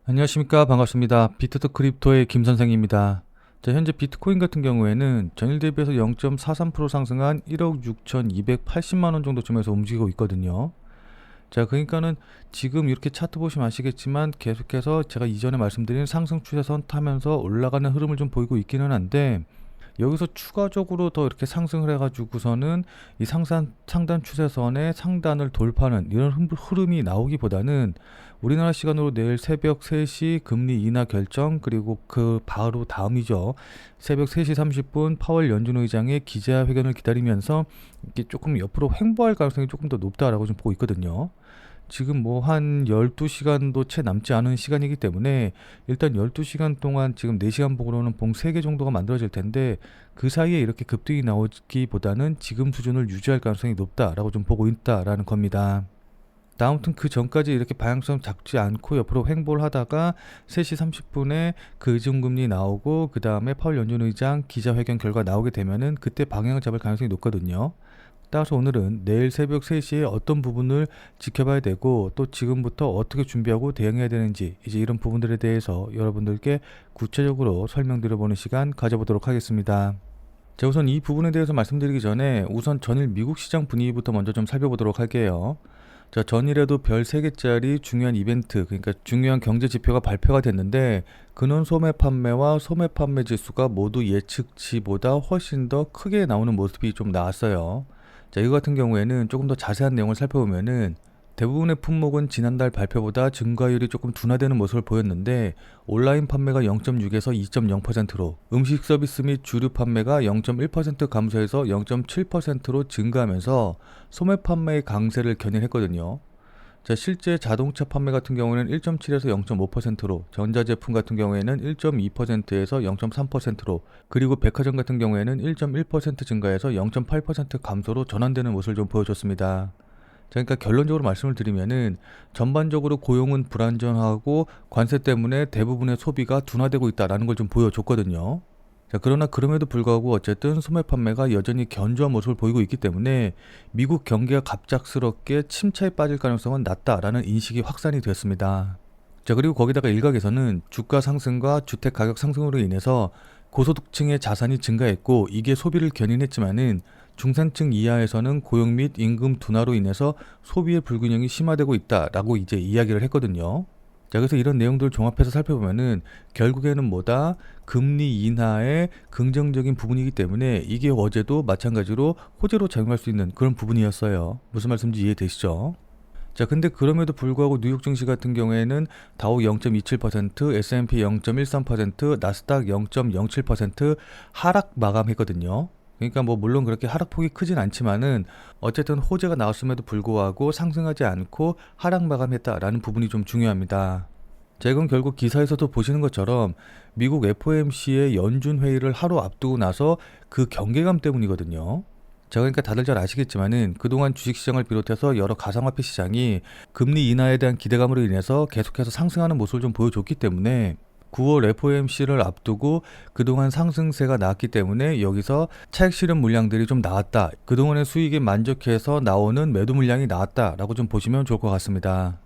안녕하십니까. 반갑습니다. 비트또 크립토의 김 선생입니다. 자, 현재 비트코인 같은 경우에는 전일 대비해서 0.43% 상승한 1억 6,280만 원 정도쯤에서 움직이고 있거든요. 자, 그러니까는 지금 이렇게 차트 보시면 아시겠지만 계속해서 제가 이전에 말씀드린 상승 추세선 타면서 올라가는 흐름을 좀 보이고 있기는 한데, 여기서 추가적으로 더 이렇게 상승을 해가지고서는 이 상단 추세선의 상단을 돌파하는 이런 흐름이 나오기보다는 우리나라 시간으로 내일 새벽 3시 금리 인하 결정, 그리고 그 바로 다음이죠. 새벽 3시 30분 파월 연준 의장의 기자회견을 기다리면서 이게 조금 옆으로 횡보할 가능성이 조금 더 높다라고 좀 보고 있거든요. 지금 뭐 한 12시간도 채 남지 않은 시간이기 때문에 일단 12시간 동안 지금 4시간 봉으로는 봉 3개 정도가 만들어질 텐데, 그 사이에 이렇게 급등이 나오기보다는 지금 수준을 유지할 가능성이 높다라고 좀 보고 있다라는 겁니다. 아무튼 그 전까지 이렇게 방향성 잡지 않고 옆으로 횡보를 하다가 3시 30분에 그 의존금리 나오고 그 다음에 파월 연준 의장 기자회견 결과 나오게 되면은 그때 방향을 잡을 가능성이 높거든요. 따라서 오늘은 내일 새벽 3시에 어떤 부분을 지켜봐야 되고 또 지금부터 어떻게 준비하고 대응해야 되는지, 이제 이런 부분들에 대해서 여러분들께 구체적으로 설명드려보는 시간 가져보도록 하겠습니다. 자, 우선 이 부분에 대해서 말씀드리기 전에 우선 전일 미국 시장 분위기부터 먼저 좀 살펴보도록 할게요. 자, 전일에도 별 3개짜리 중요한 이벤트, 그러니까 중요한 경제 지표가 발표가 됐는데, 근원 소매 판매와 소매 판매 지수가 모두 예측치보다 훨씬 더 크게 나오는 모습이 좀 나왔어요. 자, 이거 같은 경우에는 조금 더 자세한 내용을 살펴보면은 대부분의 품목은 지난달 발표보다 증가율이 조금 둔화되는 모습을 보였는데, 온라인 판매가 0.6에서 2.0%로, 음식 서비스 및 주류 판매가 0.1% 감소해서 0.7%로 증가하면서 소매 판매의 강세를 견인했거든요. 자, 실제 자동차 판매 같은 경우에는 1.7에서 0.5%로, 전자제품 같은 경우에는 1.2%에서 0.3%로, 그리고 백화점 같은 경우에는 1.1% 증가해서 0.8% 감소로 전환되는 모습을 좀 보여줬습니다. 자, 그러니까 결론적으로 말씀을 드리면은 전반적으로 고용은 불안정하고 관세 때문에 대부분의 소비가 둔화되고 있다라는 걸 좀 보여줬거든요. 자, 그러나 그럼에도 불구하고 어쨌든 소매 판매가 여전히 견조한 모습을 보이고 있기 때문에 미국 경기가 갑작스럽게 침체에 빠질 가능성은 낮다라는 인식이 확산이 되었습니다. 자, 그리고 거기다가 일각에서는 주가 상승과 주택 가격 상승으로 인해서 고소득층의 자산이 증가했고 이게 소비를 견인했지만은 중산층 이하에서는 고용 및 임금 둔화로 인해서 소비의 불균형이 심화되고 있다라고 이제 이야기를 했거든요. 자, 그래서 이런 내용들을 종합해서 살펴보면은 결국에는 뭐다? 금리 인하의 긍정적인 부분이기 때문에 이게 어제도 마찬가지로 호재로 작용할 수 있는 그런 부분이었어요. 무슨 말씀인지 이해되시죠? 자, 근데 그럼에도 불구하고 뉴욕 증시 같은 경우에는 다우 0.27%, S&P 0.13%, 나스닥 0.07% 하락 마감했거든요. 그러니까 뭐 물론 그렇게 하락폭이 크진 않지만은 어쨌든 호재가 나왔음에도 불구하고 상승하지 않고 하락 마감했다라는 부분이 좀 중요합니다. 자, 이건 결국 기사에서도 보시는 것처럼 미국 FOMC의 연준 회의를 하루 앞두고 나서 그 경계감 때문이거든요. 자, 그러니까 다들 잘 아시겠지만은 그동안 주식시장을 비롯해서 여러 가상화폐 시장이 금리 인하에 대한 기대감으로 인해서 계속해서 상승하는 모습을 좀 보여줬기 때문에 9월 FOMC를 앞두고 그동안 상승세가 나왔기 때문에 여기서 차익 실현 물량들이 좀 나왔다. 그동안의 수익에 만족해서 나오는 매도 물량이 나왔다라고 좀 보시면 좋을 것 같습니다.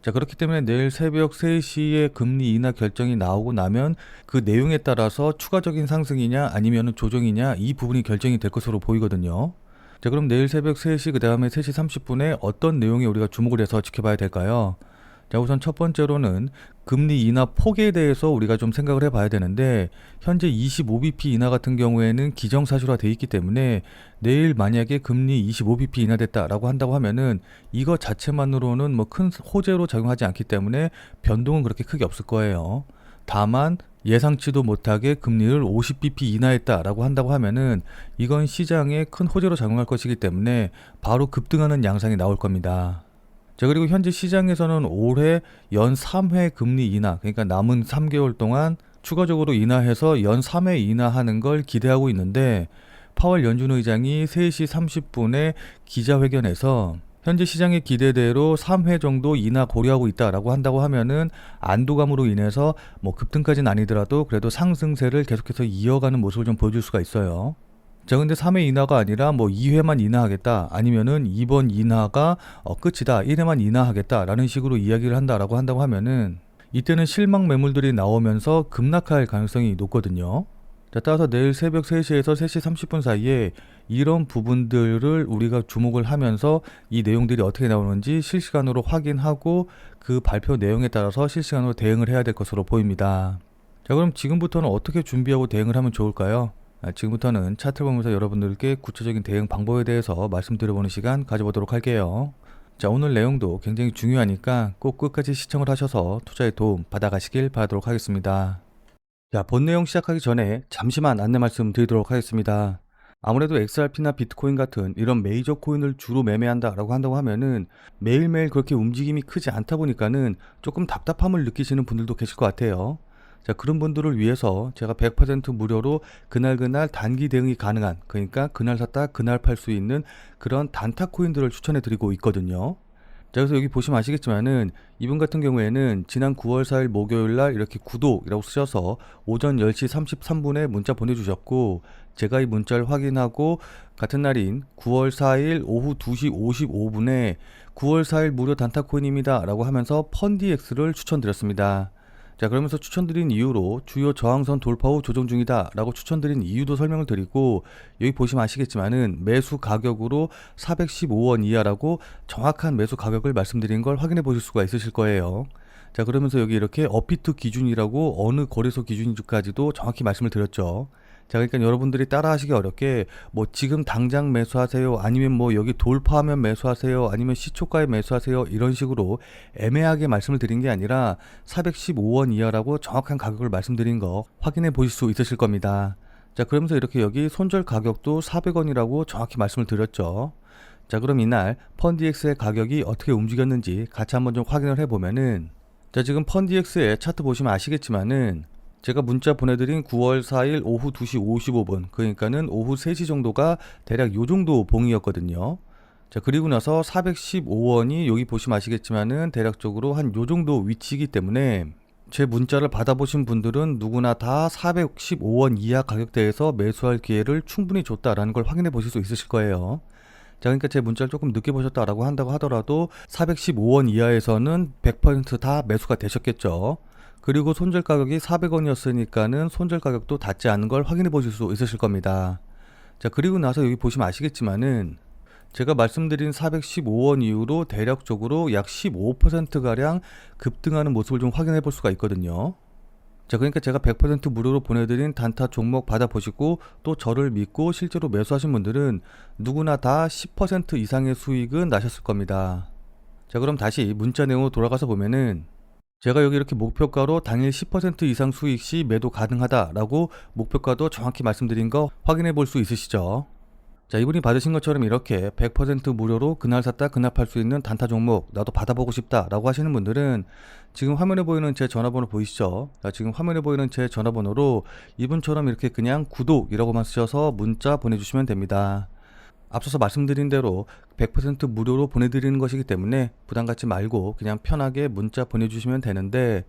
자, 그렇기 때문에 내일 새벽 3시에 금리 인하 결정이 나오고 나면 그 내용에 따라서 추가적인 상승이냐 아니면 조정이냐 이 부분이 결정이 될 것으로 보이거든요. 자, 그럼 내일 새벽 3시 그 다음에 3시 30분에 어떤 내용에 우리가 주목을 해서 지켜봐야 될까요? 자, 우선 첫 번째로는 금리 인하 폭에 대해서 우리가 좀 생각을 해봐야 되는데, 현재 25bp 인하 같은 경우에는 기정사실화 돼 있기 때문에 내일 만약에 금리 25bp 인하됐다라고 한다고 하면은 이거 자체만으로는 뭐 큰 호재로 작용하지 않기 때문에 변동은 그렇게 크게 없을 거예요. 다만 예상치도 못하게 금리를 50bp 인하했다라고 한다고 하면은 이건 시장에 큰 호재로 작용할 것이기 때문에 바로 급등하는 양상이 나올 겁니다. 자, 그리고 현재 시장에서는 올해 연 3회 금리 인하, 그러니까 남은 3개월 동안 추가적으로 인하해서 연 3회 인하하는 걸 기대하고 있는데, 파월 연준 의장이 3시 30분에 기자회견에서 현재 시장의 기대대로 3회 정도 인하 고려하고 있다라고 한다고 하면은 안도감으로 인해서 뭐 급등까지는 아니더라도 그래도 상승세를 계속해서 이어가는 모습을 좀 보여줄 수가 있어요. 자, 근데 3회 인하가 아니라 뭐 2회만 인하하겠다, 아니면은 이번 인하가 끝이다, 1회만 인하하겠다라는 식으로 이야기를 한다라고 한다고 하면은 이때는 실망 매물들이 나오면서 급락할 가능성이 높거든요. 자, 따라서 내일 새벽 3시에서 3시 30분 사이에 이런 부분들을 우리가 주목을 하면서 이 내용들이 어떻게 나오는지 실시간으로 확인하고 그 발표 내용에 따라서 실시간으로 대응을 해야 될 것으로 보입니다. 자, 그럼 지금부터는 어떻게 준비하고 대응을 하면 좋을까요? 지금부터는 차트를 보면서 여러분들께 구체적인 대응 방법에 대해서 말씀드려보는 시간 가져보도록 할게요. 자, 오늘 내용도 굉장히 중요하니까 꼭 끝까지 시청을 하셔서 투자에 도움 받아가시길 바라도록 하겠습니다. 자, 본 내용 시작하기 전에 잠시만 안내 말씀 드리도록 하겠습니다. 아무래도 XRP나 비트코인 같은 이런 메이저 코인을 주로 매매한다라고 한다고 하면은 매일매일 그렇게 움직임이 크지 않다 보니까는 조금 답답함을 느끼시는 분들도 계실 것 같아요. 자, 그런 분들을 위해서 제가 100% 무료로 그날 단기 대응이 가능한, 그러니까 그날 샀다 그날 팔 수 있는 그런 단타 코인들을 추천해 드리고 있거든요. 자, 그래서 여기 보시면 아시겠지만은 이분 같은 경우에는 지난 9월 4일 목요일날 이렇게 구독이라고 쓰셔서 오전 10시 33분에 문자 보내주셨고, 제가 이 문자를 확인하고 같은 날인 9월 4일 오후 2시 55분에 9월 4일 무료 단타코인입니다 라고 하면서 펀디엑스를 추천드렸습니다. 자, 그러면서 추천드린 이유로 주요 저항선 돌파 후 조정 중이다 라고 추천드린 이유도 설명을 드리고, 여기 보시면 아시겠지만은 매수 가격으로 415원 이하라고 정확한 매수 가격을 말씀드린 걸 확인해 보실 수가 있으실 거예요. 자, 그러면서 여기 이렇게 업비트 기준이라고 어느 거래소 기준인지까지도 정확히 말씀을 드렸죠. 자, 그러니까 여러분들이 따라하시기 어렵게 뭐 지금 당장 매수하세요, 아니면 뭐 여기 돌파하면 매수하세요, 아니면 시초가에 매수하세요, 이런 식으로 애매하게 말씀을 드린 게 아니라 415원 이하라고 정확한 가격을 말씀드린 거 확인해 보실 수 있으실 겁니다. 자, 그러면서 이렇게 여기 손절 가격도 400원이라고 정확히 말씀을 드렸죠. 자, 그럼 이날 펀디엑스의 가격이 어떻게 움직였는지 같이 한번 좀 확인을 해보면은, 자, 지금 펀디엑스의 차트 보시면 아시겠지만은 제가 문자 보내드린 9월 4일 오후 2시 55분, 그러니까는 오후 3시 정도가 대략 요 정도 봉이었거든요. 자, 그리고 나서 415원이 여기 보시면 아시겠지만은 대략적으로 한 요 정도 위치이기 때문에 제 문자를 받아보신 분들은 누구나 다 415원 이하 가격대에서 매수할 기회를 충분히 줬다라는 걸 확인해 보실 수 있으실 거예요. 자, 그러니까 제 문자를 조금 늦게 보셨다라고 한다고 하더라도 415원 이하에서는 100% 매수가 되셨겠죠. 그리고 손절 가격이 400원이었으니까는 손절 가격도 닿지 않은 걸 확인해 보실 수 있으실 겁니다. 자, 그리고 나서 여기 보시면 아시겠지만은 제가 말씀드린 415원 이후로 대략적으로 약 15%가량 급등하는 모습을 좀 확인해 볼 수가 있거든요. 자, 그러니까 제가 100% 무료로 보내드린 단타 종목 받아보시고 또 저를 믿고 실제로 매수하신 분들은 누구나 다 10% 이상의 수익은 나셨을 겁니다. 자, 그럼 다시 문자 내용으로 돌아가서 보면은 제가 여기 이렇게 목표가로 당일 10% 이상 수익 시 매도 가능하다라고 목표가도 정확히 말씀드린 거 확인해 볼 수 있으시죠? 자, 이분이 받으신 것처럼 이렇게 100% 무료로 그날 샀다 그날 팔 수 있는 단타 종목 나도 받아보고 싶다라고 하시는 분들은 지금 화면에 보이는 제 전화번호 보이시죠? 자, 지금 화면에 보이는 제 전화번호로 이분처럼 이렇게 그냥 구독이라고만 쓰셔서 문자 보내주시면 됩니다. 앞서서 말씀드린 대로 100% 무료로 보내드리는 것이기 때문에 부담 갖지 말고 그냥 편하게 문자 보내주시면 되는데,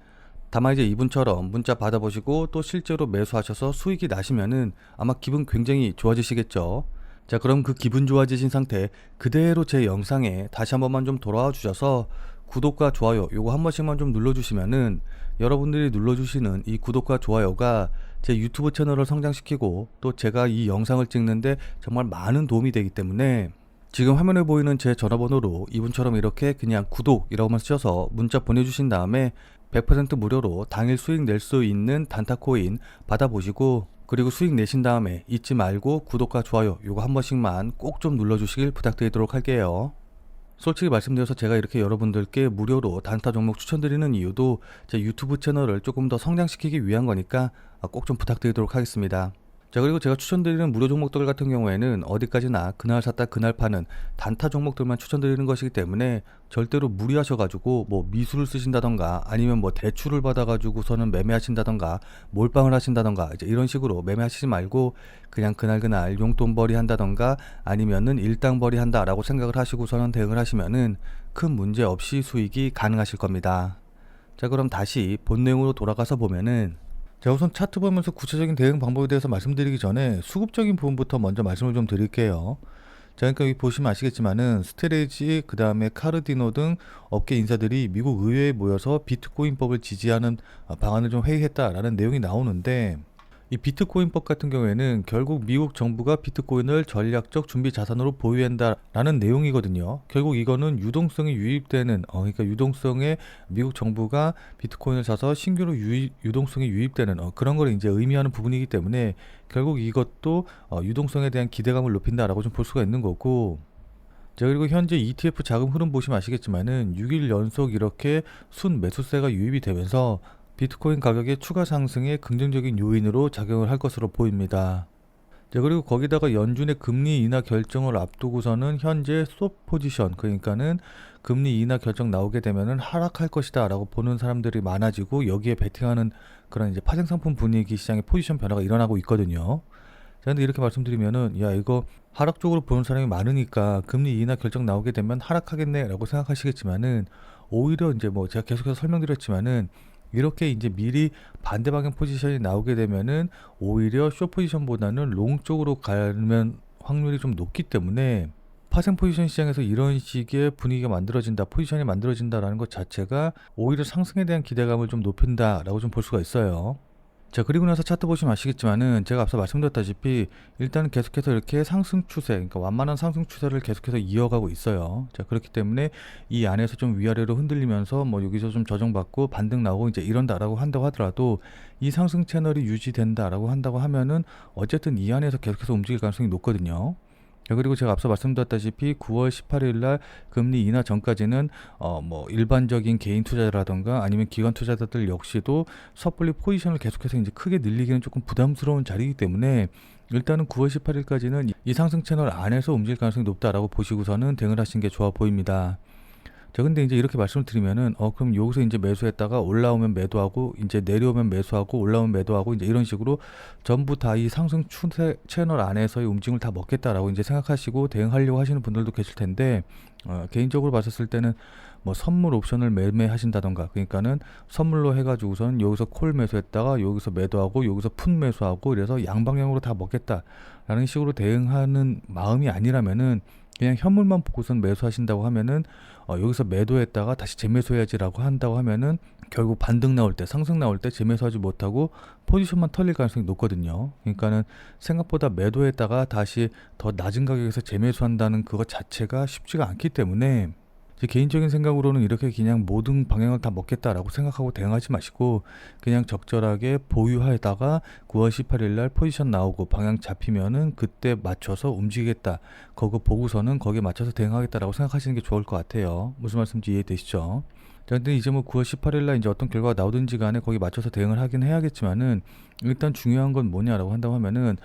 다만 이제 이분처럼 문자 받아보시고 또 실제로 매수하셔서 수익이 나시면은 아마 기분 굉장히 좋아지시겠죠. 자, 그럼 그 기분 좋아지신 상태 그대로 제 영상에 다시 한 번만 좀 돌아와 주셔서 구독과 좋아요 요거 한 번씩만 좀 눌러주시면은 여러분들이 눌러주시는 이 구독과 좋아요가 제 유튜브 채널을 성장시키고 또 제가 이 영상을 찍는데 정말 많은 도움이 되기 때문에 지금 화면에 보이는 제 전화번호로 이분처럼 이렇게 그냥 구독이라고만 쓰셔서 문자 보내주신 다음에 100% 무료로 당일 수익 낼 수 있는 단타코인 받아보시고, 그리고 수익 내신 다음에 잊지 말고 구독과 좋아요 요거 한 번씩만 꼭 좀 눌러주시길 부탁드리도록 할게요. 솔직히 말씀드려서 제가 이렇게 여러분들께 무료로 단타 종목 추천드리는 이유도 제 유튜브 채널을 조금 더 성장시키기 위한 거니까 꼭 좀 부탁드리도록 하겠습니다. 자, 그리고 제가 추천드리는 무료 종목들 같은 경우에는 어디까지나 그날 샀다 그날 파는 단타 종목들만 추천드리는 것이기 때문에 절대로 무리하셔가지고 뭐 미수를 쓰신다던가 아니면 뭐 대출을 받아가지고서는 매매하신다던가 몰빵을 하신다던가 이제 이런 식으로 매매하시지 말고 그냥 그날 용돈벌이 한다던가 아니면은 일당벌이 한다라고 생각을 하시고서는 대응을 하시면은 큰 문제 없이 수익이 가능하실 겁니다. 자, 그럼 다시 본 내용으로 돌아가서 보면은, 자, 우선 차트 보면서 구체적인 대응 방법에 대해서 말씀드리기 전에 수급적인 부분부터 먼저 말씀을 좀 드릴게요. 자, 그러니까 여기 보시면 아시겠지만은 스테레지, 그 다음에 카르디노 등 업계 인사들이 미국 의회에 모여서 비트코인법을 지지하는 방안을 좀 회의했다라는 내용이 나오는데, 이 비트코인법 같은 경우에는 결국 미국 정부가 비트코인을 전략적 준비 자산으로 보유한다라는 내용이거든요. 결국 이거는 유동성이 유입되는, 그러니까 유동성에 미국 정부가 비트코인을 사서 신규로 유동성이 유입되는 그런 걸 이제 의미하는 부분이기 때문에 결국 이것도 유동성에 대한 기대감을 높인다라고 좀 볼 수가 있는 거고. 자, 그리고 현재 ETF 자금 흐름 보시면 아시겠지만은 6일 연속 이렇게 순 매수세가 유입이 되면서 비트코인 가격의 추가 상승에 긍정적인 요인으로 작용을 할 것으로 보입니다. 자, 그리고 거기다가 연준의 금리 인하 결정을 앞두고서는 현재 스톱 포지션, 그러니까는 금리 인하 결정 나오게 되면은 하락할 것이다 라고 보는 사람들이 많아지고, 여기에 베팅하는 그런 이제 파생상품 분위기 시장의 포지션 변화가 일어나고 있거든요. 자, 근데 이렇게 말씀드리면은, 야, 이거 하락 쪽으로 보는 사람이 많으니까 금리 인하 결정 나오게 되면 하락하겠네 라고 생각하시겠지만은, 오히려 이제 뭐 제가 계속해서 설명드렸지만은, 이렇게 이제 미리 반대 방향 포지션이 나오게 되면은 오히려 숏 포지션보다는 롱 쪽으로 가면 확률이 좀 높기 때문에, 파생 포지션 시장에서 이런 식의 분위기가 만들어진다, 포지션이 만들어진다라는 것 자체가 오히려 상승에 대한 기대감을 좀 높인다라고 좀 볼 수가 있어요. 자, 그리고 나서 차트 보시면 아시겠지만은 제가 앞서 말씀드렸다시피 일단은 계속해서 이렇게 상승 추세, 그러니까 완만한 상승 추세를 계속해서 이어가고 있어요. 자, 그렇기 때문에 이 안에서 좀 위아래로 흔들리면서 뭐 여기서 좀 조정받고 반등 나오고 이제 이런다라고 한다고 하더라도, 이 상승 채널이 유지된다라고 한다고 하면은 어쨌든 이 안에서 계속해서 움직일 가능성이 높거든요. 자, 그리고 제가 앞서 말씀드렸다시피 9월 18일 날 금리 인하 전까지는 뭐 일반적인 개인 투자자라던가 아니면 기관 투자자들 역시도 섣불리 포지션을 계속해서 이제 크게 늘리기는 조금 부담스러운 자리이기 때문에, 일단은 9월 18일까지는 이 상승 채널 안에서 움직일 가능성이 높다라고 보시고서는 대응을 하시는 게 좋아 보입니다. 자, 근데 이제 이렇게 말씀을 드리면은 그럼 여기서 이제 매수했다가 올라오면 매도하고, 이제 내려오면 매수하고, 올라오면 매도하고, 이제 이런 식으로 전부 다 이 상승 추세 채널 안에서의 움직임을 다 먹겠다라고 이제 생각하시고 대응하려고 하시는 분들도 계실 텐데, 개인적으로 봤었을 때는 뭐 선물 옵션을 매매하신다던가, 그러니까는 선물로 해가지고선 여기서 콜 매수했다가 여기서 매도하고 여기서 푼 매수하고, 이래서 양방향으로 다 먹겠다라는 식으로 대응하는 마음이 아니라면은, 그냥 현물만 보고선 매수하신다고 하면은 여기서 매도했다가 다시 재매수해야지라고 한다고 하면은 결국 반등 나올 때, 상승 나올 때 재매수하지 못하고 포지션만 털릴 가능성이 높거든요. 그러니까는 생각보다 매도했다가 다시 더 낮은 가격에서 재매수한다는 그것 자체가 쉽지가 않기 때문에, 제 개인적인 생각으로는 이렇게 그냥 모든 방향을 다 먹겠다라고 생각하고 대응하지 마시고, 그냥 적절하게 보유하다가 9월 18일 날 포지션 나오고 방향 잡히면은 그때 맞춰서 움직이겠다, 그거 보고서는 거기에 맞춰서 대응하겠다라고 생각하시는 게 좋을 것 같아요. 무슨 말씀인지 이해되시죠? 자, 근데 이제 뭐 9월 18일 날 이제 어떤 결과가 나오든지 간에 거기 맞춰서 대응을 하긴 해야겠지만은, 일단 중요한 건 뭐냐라고 한다고 하면은,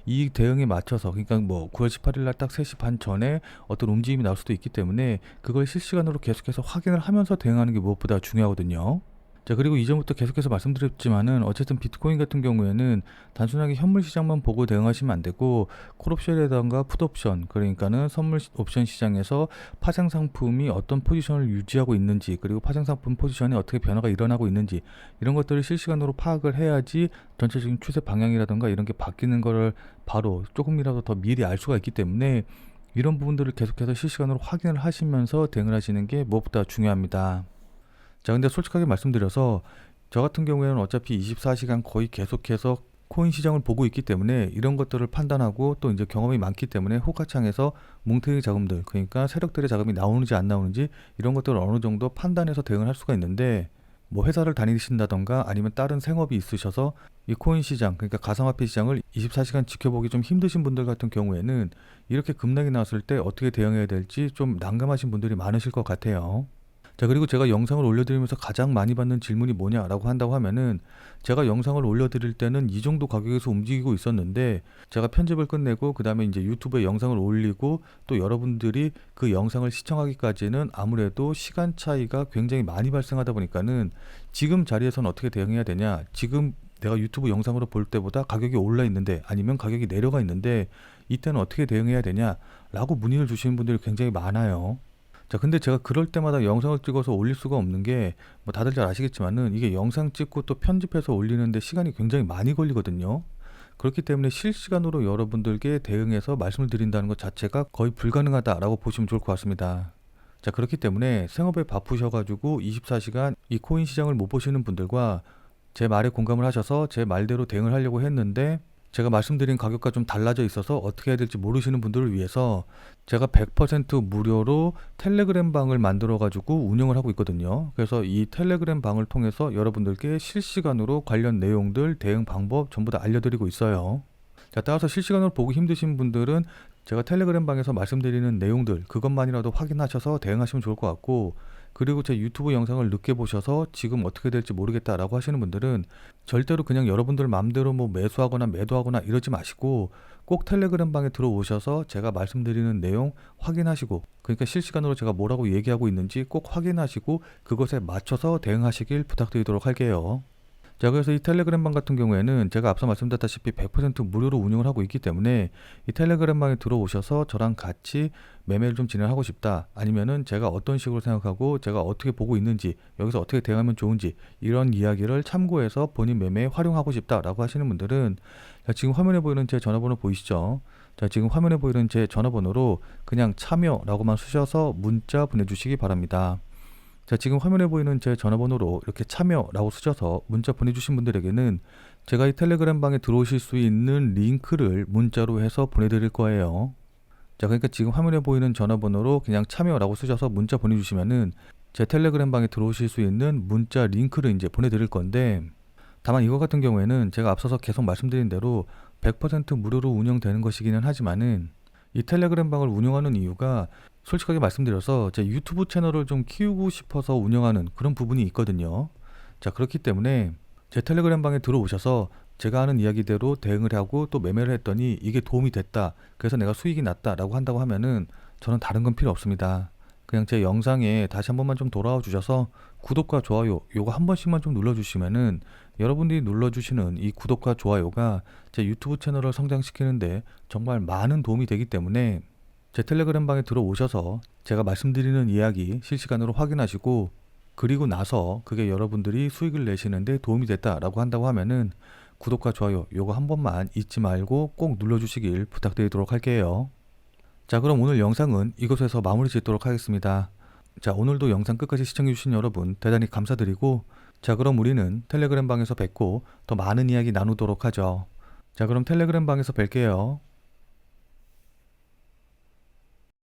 이 대응에 맞춰서, 그러니까 뭐 9월 18일 날 딱 3시 반 전에 어떤 움직임이 나올 수도 있기 때문에 그걸 실시간으로 계속해서 확인을 하면서 대응하는 게 무엇보다 중요하거든요. 자, 그리고 이전부터 계속해서 말씀드렸지만은 어쨌든 비트코인 같은 경우에는 단순하게 현물 시장만 보고 대응하시면 안 되고, 콜옵션이라던가 풋옵션, 그러니까는 선물 옵션 시장에서 파생 상품이 어떤 포지션을 유지하고 있는지, 그리고 파생 상품 포지션에 어떻게 변화가 일어나고 있는지, 이런 것들을 실시간으로 파악을 해야지 전체적인 추세 방향이라던가 이런 게 바뀌는 거를 바로 조금이라도 더 미리 알 수가 있기 때문에, 이런 부분들을 계속해서 실시간으로 확인을 하시면서 대응을 하시는 게 무엇보다 중요합니다. 자, 근데 솔직하게 말씀드려서 저 같은 경우에는 어차피 24시간 거의 계속해서 코인 시장을 보고 있기 때문에 이런 것들을 판단하고, 또 이제 경험이 많기 때문에 호가창에서 뭉탱이 자금들, 그러니까 세력들의 자금이 나오는지 안 나오는지 이런 것들을 어느 정도 판단해서 대응을 할 수가 있는데, 뭐 회사를 다니신다던가 아니면 다른 생업이 있으셔서 이 코인 시장, 그러니까 가상화폐 시장을 24시간 지켜보기 좀 힘드신 분들 같은 경우에는 이렇게 급락이 나왔을 때 어떻게 대응해야 될지 좀 난감하신 분들이 많으실 것 같아요. 자, 그리고 제가 영상을 올려드리면서 가장 많이 받는 질문이 뭐냐라고 한다고 하면은, 제가 영상을 올려드릴 때는 이 정도 가격에서 움직이고 있었는데, 제가 편집을 끝내고 그 다음에 이제 유튜브에 영상을 올리고 또 여러분들이 그 영상을 시청하기까지는 아무래도 시간 차이가 굉장히 많이 발생하다 보니까는, 지금 자리에서는 어떻게 대응해야 되냐, 지금 내가 유튜브 영상으로 볼 때보다 가격이 올라 있는데 아니면 가격이 내려가 있는데 이때는 어떻게 대응해야 되냐라고 문의를 주시는 분들이 굉장히 많아요. 자, 근데 제가 그럴 때마다 영상을 찍어서 올릴 수가 없는 게, 뭐 다들 잘 아시겠지만은 이게 영상 찍고 또 편집해서 올리는데 시간이 굉장히 많이 걸리거든요. 그렇기 때문에 실시간으로 여러분들께 대응해서 말씀을 드린다는 것 자체가 거의 불가능하다라고 보시면 좋을 것 같습니다. 자, 그렇기 때문에 생업에 바쁘셔가지고 24시간 이 코인 시장을 못 보시는 분들과 제 말에 공감을 하셔서 제 말대로 대응을 하려고 했는데 제가 말씀드린 가격과 좀 달라져 있어서 어떻게 해야 될지 모르시는 분들을 위해서 제가 100% 무료로 텔레그램 방을 만들어 가지고 운영을 하고 있거든요. 그래서 이 텔레그램 방을 통해서 여러분들께 실시간으로 관련 내용들, 대응 방법 전부 다 알려드리고 있어요. 자, 따라서 실시간으로 보기 힘드신 분들은 제가 텔레그램 방에서 말씀드리는 내용들 그것만이라도 확인하셔서 대응하시면 좋을 것 같고, 그리고 제 유튜브 영상을 늦게 보셔서 지금 어떻게 될지 모르겠다라고 하시는 분들은 절대로 그냥 여러분들 마음대로 뭐 매수하거나 매도하거나 이러지 마시고 꼭 텔레그램 방에 들어오셔서 제가 말씀드리는 내용 확인하시고, 그러니까 실시간으로 제가 뭐라고 얘기하고 있는지 꼭 확인하시고 그것에 맞춰서 대응하시길 부탁드리도록 할게요. 자, 그래서 이 텔레그램 방 같은 경우에는 제가 앞서 말씀드렸다시피 100% 무료로 운영을 하고 있기 때문에 이 텔레그램 방에 들어오셔서 저랑 같이 매매를 좀 진행하고 싶다, 아니면은 제가 어떤 식으로 생각하고 제가 어떻게 보고 있는지, 여기서 어떻게 대응하면 좋은지 이런 이야기를 참고해서 본인 매매에 활용하고 싶다라고 하시는 분들은 자, 지금 화면에 보이는 제 전화번호 보이시죠? 자, 지금 화면에 보이는 제 전화번호로 그냥 참여라고만 쓰셔서 문자 보내주시기 바랍니다. 자, 지금 화면에 보이는 제 전화번호로 이렇게 참여라고 쓰셔서 문자 보내주신 분들에게는 제가 이 텔레그램 방에 들어오실 수 있는 링크를 문자로 해서 보내드릴 거예요. 자, 그러니까 지금 화면에 보이는 전화번호로 그냥 참여라고 쓰셔서 문자 보내주시면은 제 텔레그램 방에 들어오실 수 있는 문자 링크를 이제 보내드릴 건데, 다만 이거 같은 경우에는 제가 앞서서 계속 말씀드린 대로 100% 무료로 운영되는 것이기는 하지만은 이 텔레그램 방을 운영하는 이유가 솔직하게 말씀드려서 제 유튜브 채널을 좀 키우고 싶어서 운영하는 그런 부분이 있거든요. 자, 그렇기 때문에 제 텔레그램 방에 들어오셔서 제가 하는 이야기대로 대응을 하고 또 매매를 했더니 이게 도움이 됐다, 그래서 내가 수익이 났다라고 한다고 하면은 저는 다른 건 필요 없습니다. 그냥 제 영상에 다시 한 번만 좀 돌아와 주셔서 구독과 좋아요 요거 한 번씩만 좀 눌러주시면은 여러분들이 눌러주시는 이 구독과 좋아요가 제 유튜브 채널을 성장시키는데 정말 많은 도움이 되기 때문에 제 텔레그램 방에 들어오셔서 제가 말씀드리는 이야기 실시간으로 확인하시고, 그리고 나서 그게 여러분들이 수익을 내시는데 도움이 됐다라고 한다고 하면은 구독과 좋아요 요거 한 번만 잊지 말고 꼭 눌러주시길 부탁드리도록 할게요. 자, 그럼 오늘 영상은 이것에서 마무리 짓도록 하겠습니다. 자, 오늘도 영상 끝까지 시청해주신 여러분 대단히 감사드리고, 자, 그럼 우리는 텔레그램 방에서 뵙고 더 많은 이야기 나누도록 하죠. 자, 그럼 텔레그램 방에서 뵐게요.